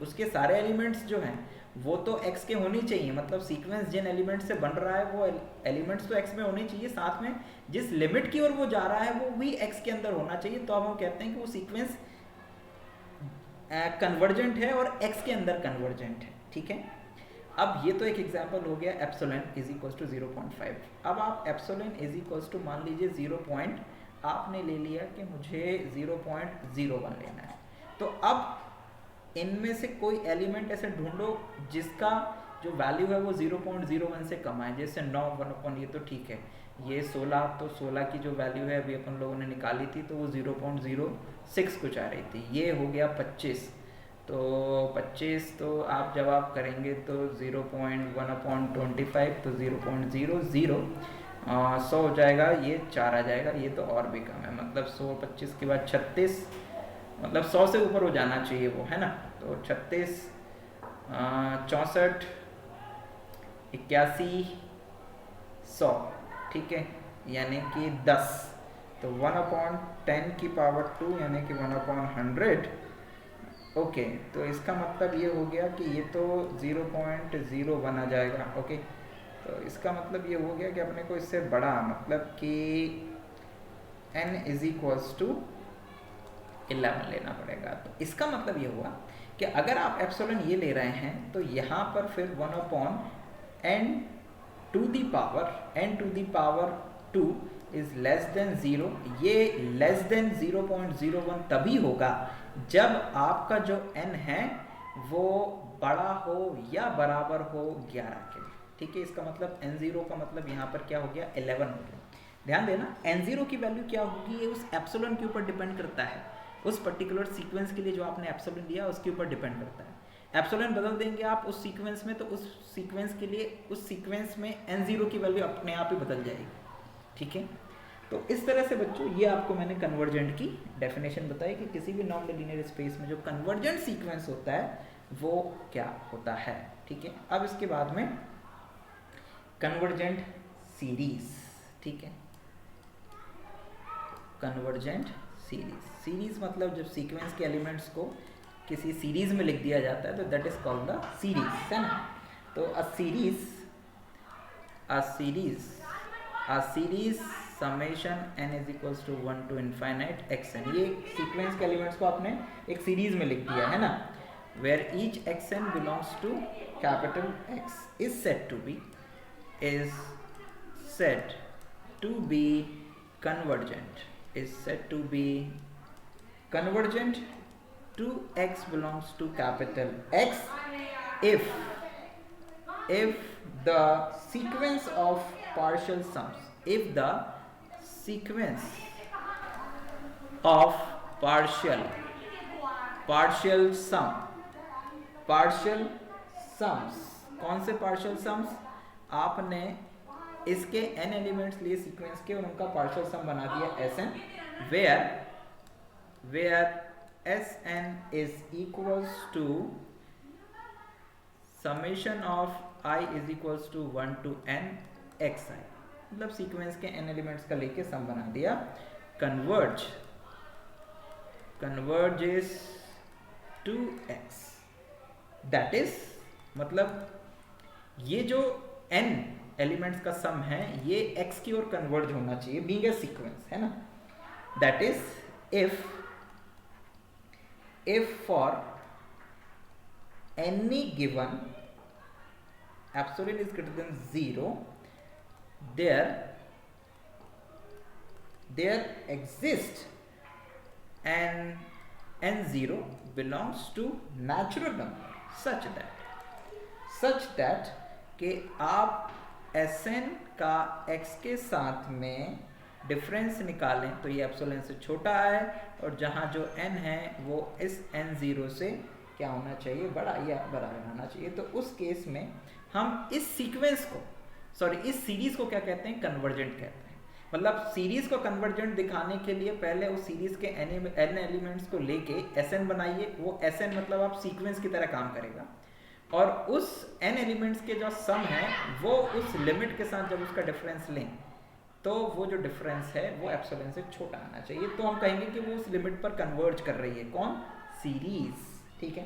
उसके सारे एलिमेंट्स जो हैं वो तो x के होने चाहिए। मतलब सीक्वेंस जिन एलिमेंट से बन रहा है वो एलिमेंट्स तो x में होने चाहिए, साथ में जिस लिमिट की ओर वो जा रहा है वो भी x के अंदर होना चाहिए। तो अब हम कहते हैं कि वो सीक्वेंस कन्वर्जेंट है और x के अंदर कन्वर्जेंट है। ठीक है, अब ये तो एक एग्जांपल हो गया एप्सिलॉन इज इक्वल्स टू 0.5। अब आप एप्सिलॉन इज इक्वल्स टू मान लीजिए 0. आपने ले लिया कि मुझे 0.01 लेना है। तो अब इनमें से कोई एलिमेंट ऐसे ढूंढो जिसका जो वैल्यू है वो 0.01 से कम आए। जैसे 9 1 ये तो ठीक है, ये 16, तो 16 की जो वैल्यू है अभी अपन लोगों ने निकाली थी तो वो 0.06 कुछ आ रही थी। ये हो गया 25, तो 25 तो आप जब आप करेंगे तो 0.1/25 तो 0.00 100 हो जाएगा, ये 4 आ जाएगा, ये तो और भी कम है। मतलब 100 25 के बाद 36, मतलब 100 से ऊपर हो जाना चाहिए वो, है ना। तो 36 64 81 100, ठीक है, यानी कि 10। तो 1/10 की पावर 2 यानी कि 1/100। ओके, तो इसका मतलब ये हो गया कि ये तो 0.01 आ जाएगा। ओके, तो इसका मतलब ये हो गया कि अपने को इससे बड़ा, मतलब कि n इज इक्वल्स टू 11 लेना पड़ेगा। तो इसका मतलब ये हुआ कि अगर आप एप्सिलॉन ये ले रहे हैं तो यहाँ पर फिर 1/n to the power 2 is less than 0। ये लेस देन 0.01 तभी होगा जब आपका जो n है वो बड़ा हो या बराबर हो 11 के। ठीक है, इसका मतलब n0 का मतलब यहाँ पर क्या हो गया, 11 हो गया। ध्यान देना, n0 की वैल्यू क्या होगी ये उस एप्सिलॉन के ऊपर डिपेंड करता है। उस पर्टिकुलर सीक्वेंस के लिए जो आपने एप्सिलॉन दिया उसके ऊपर डिपेंड करता है। एप्सिलॉन बदल देंगे आप उस सीक्वेंस में तो उस सीक्वेंस के लिए उस सीक्वेंस में n0 की वैल्यू अपने आप ही बदल जाएगी। ठीक है, तो इस तरह से बच्चों ये आपको मैंने कन्वर्जेंट की डेफिनेशन बताई कि किसी भी नॉन लीनियर स्पेस में जो कन्वर्जेंट सीक्वेंस होता है वो क्या होता है। ठीक है, अब इसके बाद में कन्वर्जेंट सीरीज। ठीक है, कन्वर्जेंट सीरीज मतलब जब सीक्वेंस के एलिमेंट्स को किसी सीरीज में लिख दिया जाता है तो that is called the series, है ना। तो a series summation n is equals to 1 to infinite xn। ये सीक्वेंस के एलिमेंट्स को आपने एक सीरीज में लिख दिया है ना, where each xn belongs to capital X is said to be convergent to x belongs to capital X if the sequence of partial sums कौन से पार्शियल सम्स, आपने इसके n एलिमेंट्स लिए सीक्वेंस के और उनका पार्शियल सम बना दिया Sn, where Sn is equals to summation of I is equals to 1 to n xi। मतलब सीक्वेंस के n एलिमेंट्स का लेके सम बना दिया। converges to x, that is मतलब ये जो n एलिमेंट्स का सम है ये x की ओर कन्वर्ज होना चाहिए बीइंग ए सीक्वेंस, है ना। That is if for any given epsilon is greater than 0 there exists an n0 belongs to natural number such that कि आप Sn का x के साथ में डिफरेंस निकालें तो ये एप्सिलॉन से छोटा है और जहाँ जो n है वो इस n0 से क्या होना चाहिए, बड़ा या बराबर होना चाहिए। तो उस केस में हम इस सीक्वेंस को, सॉरी इस सीरीज को क्या कहते हैं, कन्वर्जेंट कहते हैं। मतलब सीरीज को कन्वर्जेंट दिखाने के लिए पहले उस सीरीज के n एलिमेंट्स को लेके Sn बनाइए, वो Sn मतलब आप सीक्वेंस की तरह काम करेगा, और उस n एलिमेंट्स के जो सम है वो उस लिमिट के साथ जब उसका डिफरेंस लें तो वो जो डिफरेंस है वो एप्सिलॉन से छोटा आना चाहिए। तो हम कहेंगे कि वो उस लिमिट पर कन्वर्ज कर रही है, कौन, सीरीज, ठीक है।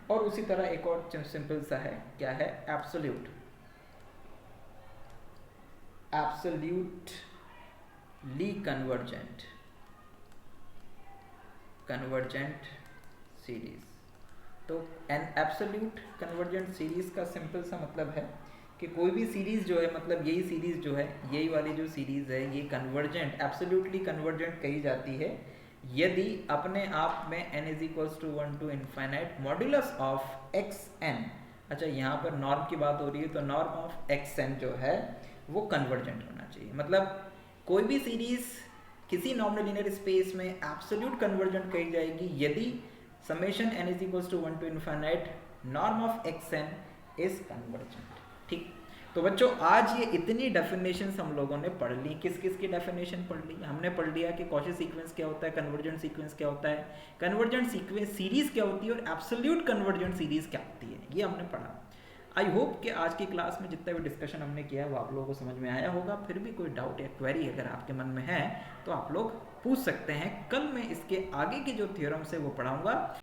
और उसी तरह एक और सिंपल सा है, क्या है, absolute, absolutely convergent, convergent series. तो एन एब्सोल्यूट कन्वर्जेंट सीरीज का सिंपल सा मतलब है कि कोई भी सीरीज जो है, मतलब यही सीरीज जो है, यही वाली जो सीरीज है, ये कन्वर्जेंट, एब्सोल्युटली कन्वर्जेंट कही जाती है यदि अपने आप में n is equals to 1 to infinite modulus of xn। अच्छा, यहाँ पर नॉर्म की बात हो रही है, तो नॉर्म ऑफ xn जो है वो कन्वर्जेंट होना चाहिए। मतलब कोई भी सीरीज किसी नॉर्मल लीनियर स्पेस में एब्सोल्यूट कन्वर्जेंट कही जाएगी यदि summation n is equals to 1 to infinite norm of xn is convergent, ठीक। तो बच्चों आज ये इतनी डेफिनेशंस हम लोगों ने पढ़ ली। किस किस की डेफिनेशन पढ़ ली? हमने पढ़ लिया कि कॉची सीक्वेंस क्या होता है, कन्वर्जेंट सीक्वेंस क्या होता है, कन्वर्जेंट सीक्वेंस सीरीज क्या होती है, और एब्सोल्यूट कन्वर्जेंट सीरीज क्या होती है, ये हमने पढ़ा। आई होप कि आज की क्लास में जितना भी डिस्कशन हमने किया वो आप लोगों को समझ में आया होगा। फिर भी कोई डाउट या क्वेरी अगर आपके मन में है तो आप लोग पूछ सकते हैं। कल मैं इसके आगे की जो थ्योरम्स है वो पढ़ाऊंगा।